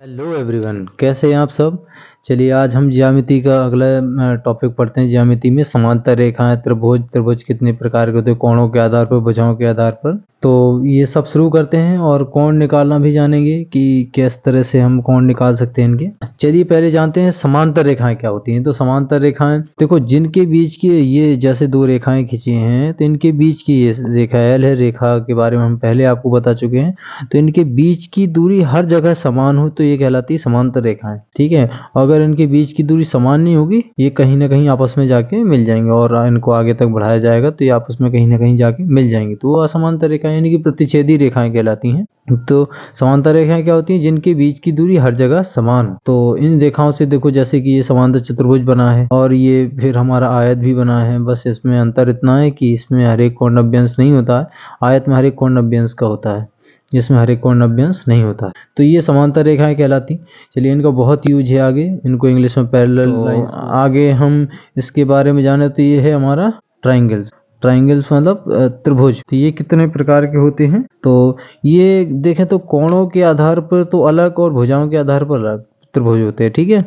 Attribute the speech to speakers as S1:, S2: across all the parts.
S1: Hello everyone, कैसे हैं आप सब। चलिए आज हम ज्यामिति का अगला टॉपिक पढ़ते हैं। ज्यामिति में समांतर रेखाएं, त्रिभुज त्रिभुज कितने प्रकार के होते हैं, कोणों के आधार पर, भुजाओं के आधार पर। तो ये सब शुरू करते हैं और कोण निकालना भी जानेंगे कि किस तरह से हम कोण निकाल सकते हैं इनके। चलिए पहले जानते हैं समांतर रेखाएं क्या होती हैं। तो समांतर रेखाएं देखो, जिनके बीच की ये जैसे दो रेखाएं खींची हैं तो इनके बीच की ये रेखा एल है, रेखा के बारे में हम पहले आपको बता चुके हैं। तो इनके बीच की दूरी हर जगह समान हो तो ये कहलाती है समांतर रेखाएं। ठीक है, अगर इनके बीच की दूरी समान नहीं होगी, ये कहीं ना कहीं आपस में जाके मिल जाएंगे और इनको आगे तक बढ़ाया जाएगा तो ये आपस में कहीं ना कहीं जाके मिल जाएंगे, तो वो असमांतर रेखाएं यानी कि प्रतिच्छेदी रेखाएं कहलाती हैं। तो समांतर रेखाएं क्या होती हैं? जिनके बीच की दूरी हर जगह समान हो। तो इन रेखाओं से देखो, जैसे कि ये समांतर चतुर्भुज बना है और ये फिर हमारा आयत भी बना है, बस इसमें अंतर इतना है कि इसमें हर एक कोण 90 अंश नहीं होता है, आयत में हर एक कोण 90 अंश का होता है, जिसमें हर एक कोण 90 अंश नहीं होता है। तो ये समांतर रेखाएं कहलाती। चलिए इनका बहुत यूज है आगे, इनको इंग्लिश में पैरेलल लाइंस। आगे हम इसके बारे में जाने तो ये है हमारा ट्राइंगल्स। ट्राइंगल्स मतलब त्रिभुज। तो ये कितने प्रकार के होते हैं? तो ये देखें तो कोणों के आधार पर तो अलग और भुजाओं के आधार पर अलग त्रिभुज होते हैं। ठीक है,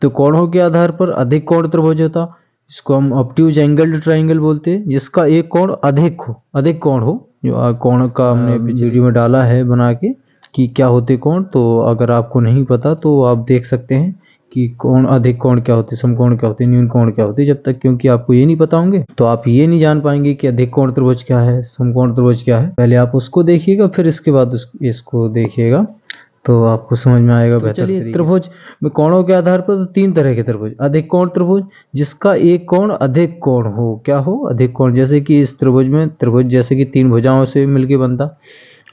S1: तो कोणों के आधार पर अधिक कोण त्रिभुज होता, इसको हम ऑब्ट्यूज एंगल्ड ट्राइंगल बोलते हैं, जिसका एक कोण अधिक हो, अधिक कोण हो। जो कोण का हमने वीडियो में डाला है बना के कि क्या होते कोण, तो अगर आपको नहीं पता तो आप देख सकते हैं कि कोण, अधिक कोण क्या होते, समकोण क्या होते, न्यून कोण क्या होते। जब तक क्योंकि आपको ये नहीं पता होंगे तो आप ये नहीं जान पाएंगे कि अधिक कोण त्रिभुज क्या है, समकोण त्रिभुज क्या है। पहले आप उसको देखिएगा, फिर इसके बाद इसको देखिएगा तो आपको समझ में आएगा बेहतर। चलिए त्रिभुज में कोणों के आधार पर तो तीन तरह के त्रिभुज। अधिक कोण त्रिभुज, जिसका एक कोण अधिक कोण हो। क्या हो? अधिक कोण। जैसे कि इस त्रिभुज में, त्रिभुज जैसे कि तीन भुजाओं से मिलके बनता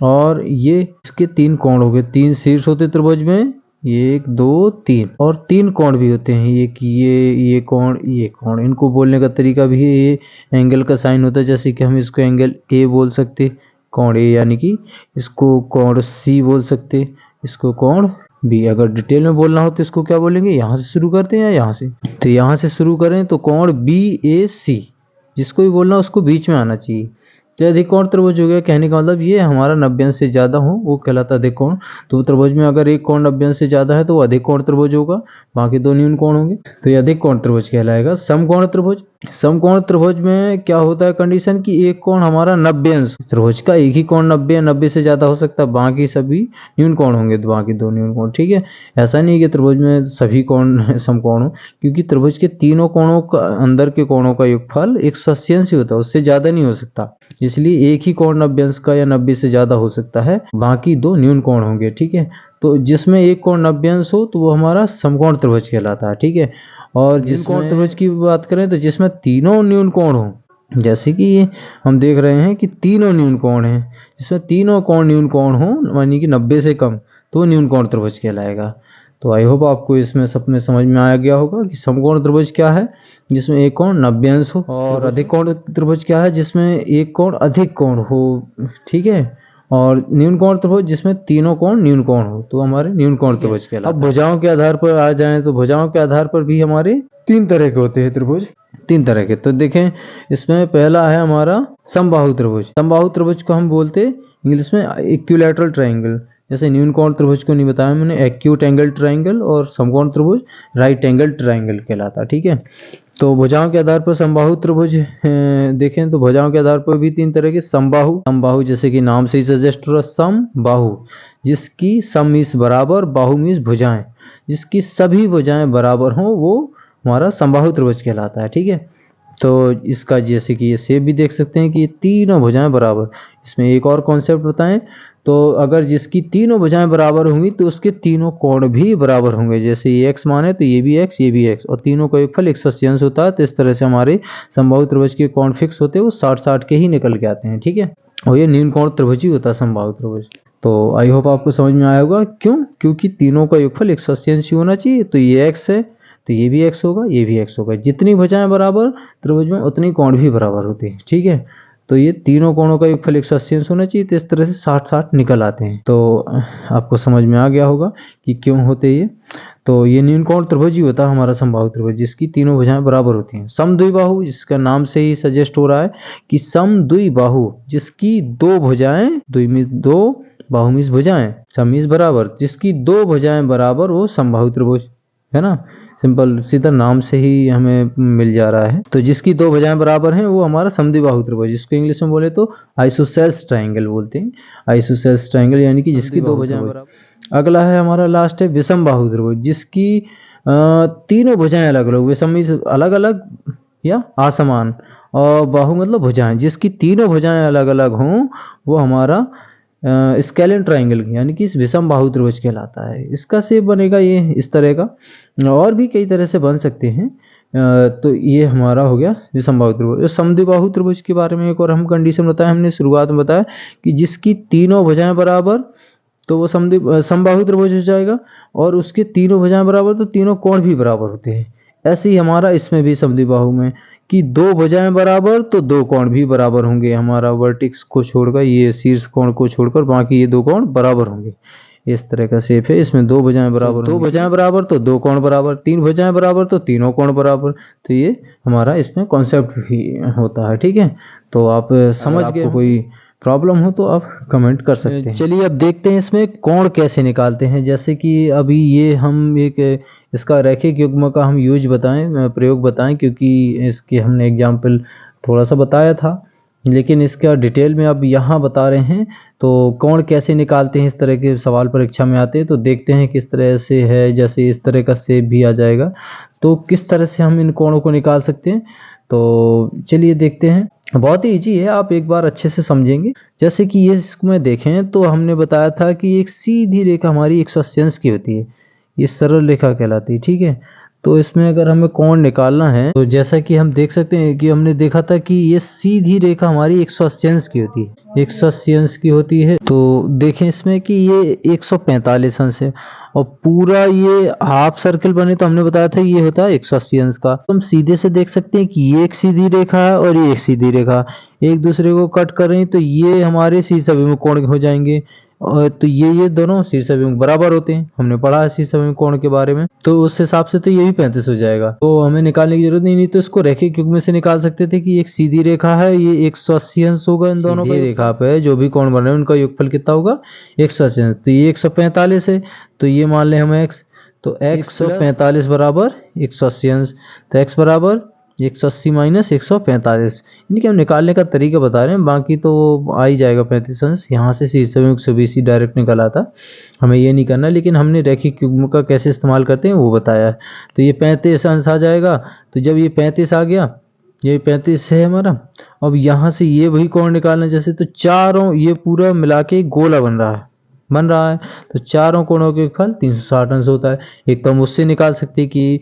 S1: और ये इसके तीन कोण हो गए, तीन शीर्ष होते त्रिभुज में, एक दो तीन, और तीन कोण भी होते हैं, ये कोण, ये कोण। इनको बोलने का तरीका भी है, ये एंगल का साइन होता है, जैसे कि हम इसको एंगल ए बोल सकते, कोण ए, यानी कि इसको कोण सी बोल सकते, इसको कोण बी। अगर डिटेल में बोलना हो तो इसको क्या बोलेंगे? यहाँ से शुरू करते हैं या यहाँ से? तो यहाँ से शुरू करें तो कोण बी ए सी, जिसको भी बोलना उसको बीच में आना चाहिए। तो अधिक कोण त्रिभुज हो गया, कहने का मतलब ये हमारा 90 अंश से ज्यादा हो वो कहलाता है अधिक कोण। तो त्रिभुज में अगर एक कोण 90 अंश से ज्यादा है तो वो अधिक कोण त्रिभुज होगा, बाकी दो न्यून कोण होंगे, तो ये अधिक कोण त्रिभुज कहलाएगा। समकोण त्रिभुज, समकोण त्रिभुज में क्या होता है कंडीशन की एक कोण हमारा 90 अंश, त्रिभुज का एक ही कोण 90 से ज्यादा हो सकता है, बाकी सभी न्यून कोण होंगे, तो बाकी दो न्यून कोण। ठीक है, ऐसा नहीं है कि त्रिभुज में सभी कोण समकोण हो, क्योंकि त्रिभुज के तीनों कोणों का, अंदर के कोणों का योगफल 180 अंश ही होता है, उससे ज्यादा नहीं हो सकता। इसलिए एक ही कोण 90 अंश का या 90 से ज्यादा हो सकता है, बाकी दो न्यून कोण होंगे। ठीक है, तो जिसमें एक कोण 90 अंश हो तो वो हमारा समकोण त्रिभुज कहलाता है। ठीक है, और जिस कोण त्रिभुज की बात करें तो जिसमें तीनों न्यून कोण हो, जैसे कि हम देख रहे हैं कि तीनों न्यून कोण हैं, जिसमें तीनों कोण न्यून कोण हो, यानी कि 90 से कम, तो न्यून कोण त्रिभुज कहलाएगा। तो आई होप आपको इसमें सब में समझ में आ गया होगा कि समकोण त्रिभुज क्या है, जिसमें एक कोण 90 अंश हो, और अधिक कोण त्रिभुज क्या है, जिसमें एक कोण अधिक कोण हो। ठीक है, और न्यून कोण त्रिभुज जिसमें तीनों कोण न्यून कोण हो, तो हमारे न्यून कोण त्रिभुज कहलाता है। अब भुजाओं के आधार पर आ जाएं तो भुजाओं के आधार पर भी हमारे तीन तरह के होते हैं त्रिभुज, तीन तरह के। तो देखें, इसमें पहला है हमारा समबाहु त्रिभुज। समबाहु त्रिभुज को हम बोलते इंग्लिश में इक्विलैटरल ट्रायंगल। जैसे न्यून कोण त्रिभुज को नहीं बताया मैंने, एक्यूट एंगल ट्रायंगल, और समकोण त्रिभुज राइट एंगल ट्रायंगल कहलाता। ठीक है, तो भुजाओं के आधार पर समबाहु त्रिभुज देखें तो भुजाओं के आधार पर भी तीन तरह के। समबाहु, समबाहु जैसे कि नाम से ही सजेस्ट हो रहा, सम बाहु, जिसकी सम मीन्स बराबर, बाहु मीन्स भुजाएं, जिसकी सभी भुजाएं बराबर हों, वो हमारा समबाहु त्रिभुज कहलाता है। ठीक है, तो इसका जैसे कि ये शेप भी देख सकते हैं कि ये तीनों भुजाएं बराबर। इसमें एक और कॉन्सेप्ट बताएं तो अगर जिसकी तीनों भुजाएं बराबर होंगी तो उसके तीनों कोण भी बराबर होंगे। जैसे ये x माने तो ये भी x, ये भी x, और तीनों का योगफल 180 अंश होता है। तो इस तरह से हमारे समबाहु त्रिभुज के कोण फिक्स होते हैं, वो 60-60 के ही निकल के आते हैं। ठीक है, और ये न्यून कोण त्रिभुज ही होता है समबाहु त्रिभुज। तो आई होप आपको समझ में आया होगा। क्यों? क्योंकि तीनों का योगफल 180 अंश ही होना चाहिए। तो ये x है तो ये भी x होगा, ये भी x होगा। जितनी भुजाएं बराबर त्रिभुज में उतनी कोण भी बराबर होते हैं। ठीक है, तो ये तीनों कोणों का योगफल 180 अंश होना चाहिए, तो इस तरह से 60-60 निकल आते हैं। तो आपको समझ में आ गया होगा कि क्यों होते ये। तो ये न्यून कोण त्रिभुज ही होता है हमारा समबाहु त्रिभुज, जिसकी तीनों भुजाएं बराबर होती हैं। समद्विबाहु, जिसका नाम से ही सजेस्ट हो रहा है कि समद्विबाहु, जिसकी दो भुजाएं, द्वि में दो, बाहु मीन्स भुजाएं, सम मीन्स बराबर, जिसकी दो भुजाएं बराबर वो समबाहु त्रिभुज है ना। सिंपल सीधा नाम से ही हमें मिल जा रहा है। तो जिसकी दो भुजाएं बराबर हैं वो हमारा समद्विबाहु त्रिभुज, जिसको इंग्लिश में बोले तो आइसोसेल्स ट्रायंगल बोलते हैं। आइसोसेल्स ट्रायंगल यानी कि जिसकी दो भुजाएं बराबर। अगला है हमारा लास्ट है विषम बाहु त्रिभुज, जिसकी तीनों भुजाएं अलग अलग, विषम मीन्स अलग अलग या असमान, और बाहु मतलब भुजाएं, जिसकी तीनों भुजाएं अलग अलग हों वो हमारा स्केलेन ट्रायंगल यानी कि विषम बाहु त्रिभुज कहलाता है। इसका शेप बनेगा ये इस तरह का, और भी कई तरह से बन सकते हैं। तो ये हमारा हो गया विषम बाहु त्रिभुज। समद्विबाहु त्रिभुज के बारे में एक और हम कंडीशन बताया, हमने शुरुआत में बताया कि जिसकी तीनों भुजाएं बराबर तो वो समबाहु त्रिभुज हो जाएगा, और उसके तीनों भुजाएं बराबर तो तीनों कोण भी बराबर होते हैं। ऐसे ही हमारा इसमें भी समद्विबाहु में कि दो भुजाएं बराबर तो दो कोण भी बराबर होंगे, हमारा वर्टिक्स को छोड़कर, ये शीर्ष कोण को छोड़कर बाकी ये दो कोण बराबर होंगे। इस तरह का शेप है। इसमें दो भुजाएं बराबर, दो भुजाएं बराबर तो दो कोण बराबर, तीन भुजाएं बराबर तो तीनों कोण बराबर। तो ये हमारा इसमें कॉन्सेप्ट भी होता है। ठीक है, तो आप समझ गए। कोई प्रॉब्लम हो तो आप कमेंट कर सकते हैं। चलिए अब देखते हैं इसमें कोण कैसे निकालते हैं। जैसे कि अभी ये हम एक इसका रैखिक युग्म का हम यूज बताएं, प्रयोग बताएं, क्योंकि इसके हमने एग्जाम्पल थोड़ा सा बताया था, लेकिन इसका डिटेल में अब यहाँ बता रहे हैं। तो कोण कैसे निकालते हैं, इस तरह के सवाल परीक्षा में आते हैं, तो देखते हैं किस तरह से है। जैसे इस तरह का शेप भी आ जाएगा, तो किस तरह से हम इन कोणों को निकाल सकते हैं। तो चलिए देखते हैं। बहुत ही इजी है, आप एक बार अच्छे से समझेंगे। जैसे कि ये इसमें देखें तो हमने बताया था कि एक सीधी रेखा हमारी 180 अंश की होती है, ये सरल रेखा कहलाती है। ठीक है, तो इसमें अगर हमें कोण निकालना है तो जैसा कि हम देख सकते हैं कि हमने देखा था कि ये सीधी रेखा हमारी 180 अंश की होती है, 180 अंश की होती है। तो देखें इसमें कि ये 145 अंश है, और पूरा ये हाफ सर्कल बने तो हमने बताया था ये होता है 180 अंश का। तो हम सीधे से देख सकते हैं कि ये एक सीधी रेखा है और ये एक सीधी रेखा एक दूसरे को कट कर रही हैं, तो ये हमारे शीर्षाभिमुख कोण हो जाएंगे। और तो ये दोनों शीर्षाभिमुख बराबर होते हैं, हमने पढ़ा है शीर्षाभिमुख कोण के बारे में। तो उस हिसाब से तो ये भी 35 हो जाएगा, तो हमें निकालने की जरूरत नहीं तो इसको रैखिक युग्म से निकाल सकते थे कि एक सीधी रेखा है, ये 180 अंश होगा इन दोनों का। रेखा पे जो भी कोण बन रहे हैं उनका योगफल कितना होगा, 180 अंश। तो ये 145 है, तो ये मान लें हम x, तो 145 बराबर 180 अंश, तो x बराबर 180 माइनस 145, यानी कि हम निकालने का तरीका बता रहे हैं, बाकी तो आ ही जाएगा 35 अंश। यहाँ से शीर्षाभिमुख से BC डायरेक्ट निकल आता, हमें ये नहीं करना, लेकिन हमने रैखिक युग्म का कैसे इस्तेमाल करते हैं वो बताया है। तो ये 35 अंश आ जाएगा। तो जब ये 35 आ गया, ये 35 है हमारा, अब यहाँ से ये वही कोण निकालना, जैसे तो चारों ये पूरा मिला के गोला बन रहा है, तो चारों कोणों के फल 360 अंश होता है। एक तो हम उससे निकाल सकते हैं कि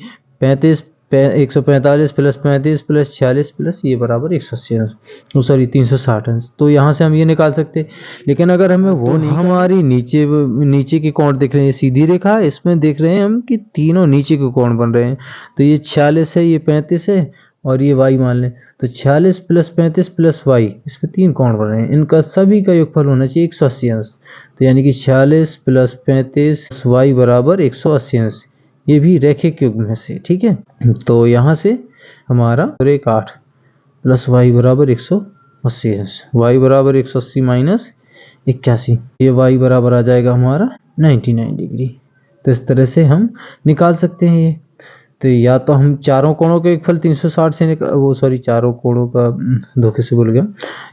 S1: 145 प्लस 35 प्लस 46 प्लस ये बराबर 180 अंश, सॉरी 360 अंश। तो यहाँ से हम ये निकाल सकते हैं, लेकिन अगर हमें वो नहीं, हमारी नीचे के कोण देख रहे हैं, सीधी रेखा है, इसमें देख रहे हैं हम कि तीनों नीचे के कोण बन रहे हैं। तो ये 46 है, ये 35 है, और ये y मान लें, तो 46 प्लस 35 प्लस y, इसमें तीन कोण बन रहे हैं, इनका सभी का योगफल होना चाहिए 180 अंश। तो यानी कि 46 प्लस 35 y बराबर 180 अंश, ये भी रैखिक युग्म से। ठीक है, तो यहाँ से हमारा 8 प्लस y बराबर 180 अंश, y बराबर 180 माइनस 81, ये y बराबर आ जाएगा हमारा 99 डिग्री। तो इस तरह से हम निकाल सकते हैं ये। तो या तो हम चारों कोणों के योगफल 360 से चारों कोणों का धोखे से बोल गया,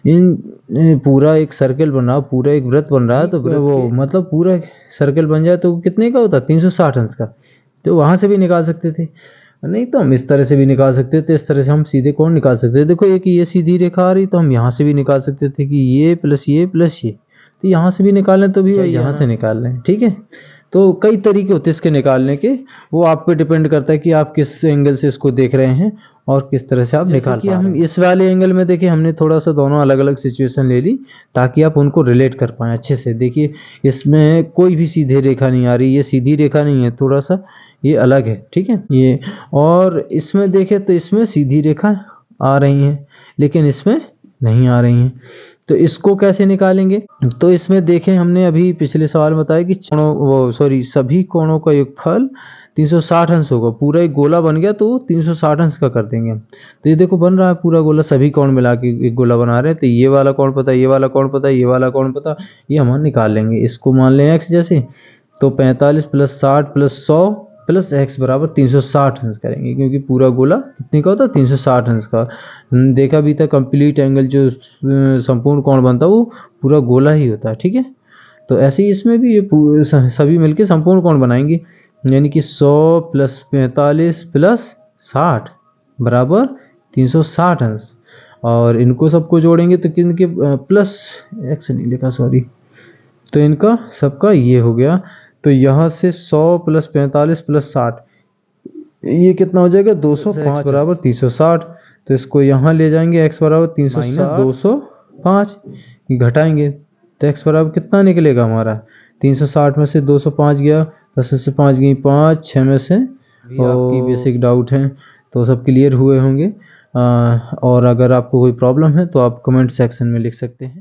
S1: इन पूरा एक सर्कल बन रहा, पूरा एक वृत्त बन रहा है, तो वो मतलब पूरा सर्कल बन जाए तो कितने का होता है, 360 अंश का। तो वहां से भी निकाल सकते थे, नहीं तो हम इस तरह से भी निकाल सकते थे। इस तरह से हम सीधे कोण निकाल सकते थे। देखो एक ये सीधी रेखा आ रही, तो हम यहाँ से भी निकाल सकते थे कि ये प्लस ये प्लस ये, तो यहाँ से भी निकाल लें तो भी यहाँ से निकाल लें। ठीक है, तो कई तरीके होते हैं इसके निकालने के, वो आप पे डिपेंड करता है कि आप किस एंगल से इसको देख रहे हैं और किस तरह से आप निकाल पा रहे हैं। हम इस वाले एंगल में देखिए, हमने थोड़ा सा दोनों अलग अलग सिचुएशन ले ली ताकि आप उनको रिलेट कर पाएं अच्छे से। देखिए इसमें कोई भी सीधी रेखा नहीं आ रही, ये सीधी रेखा नहीं है, थोड़ा सा ये अलग है। ठीक है, ये और इसमें देखें तो इसमें सीधी रेखा आ रही हैं, लेकिन इसमें नहीं आ रही हैं। तो इसको कैसे निकालेंगे, तो इसमें देखें हमने अभी पिछले सवाल में बताया कि सभी कोणों का योगफल 360 अंश होगा। पूरा एक गोला बन गया तो 360 अंश का कर देंगे। तो ये देखो बन रहा है पूरा गोला, सभी कोण मिला के एक गोला बना रहे हैं। तो ये वाला कोण पता है, ये वाला कोण पता है, ये वाला कोण पता, ये हम निकाल लेंगे। इसको मान लें x जैसे, तो 45 + 60 + 100 + x बराबर 360 अंश करेंगे, क्योंकि पूरा गोला कितने का होता है, 360 अंश का। देखा भी था कंप्लीट एंगल जो संपूर्ण कोण बनता है वो पूरा गोला ही होता है, ठीक है। तो ऐसे ही इसमें भी ये सभी मिलके संपूर्ण कोण बनाएंगे, यानी कि 100 + 45 + 60 बराबर 360 अंश। और इनको सबको जोड़ेंगे तो किनके प्लस x नहीं लिखा, सॉरी, तो इनका सबका ये हो गया। तो यहाँ से 100 + 45 + 60 ये कितना हो जाएगा, 205 बराबर 360। तो इसको यहाँ ले जाएंगे, x बराबर 360 205 घटाएंगे तो x बराबर कितना निकलेगा हमारा, 360 में से 205 गया, 10 में से 5 गई 5, 6 में से। आपकी बेसिक डाउट है तो सब क्लियर हुए होंगे। और अगर आपको कोई प्रॉब्लम है तो आप कमेंट सेक्शन में लिख सकते हैं।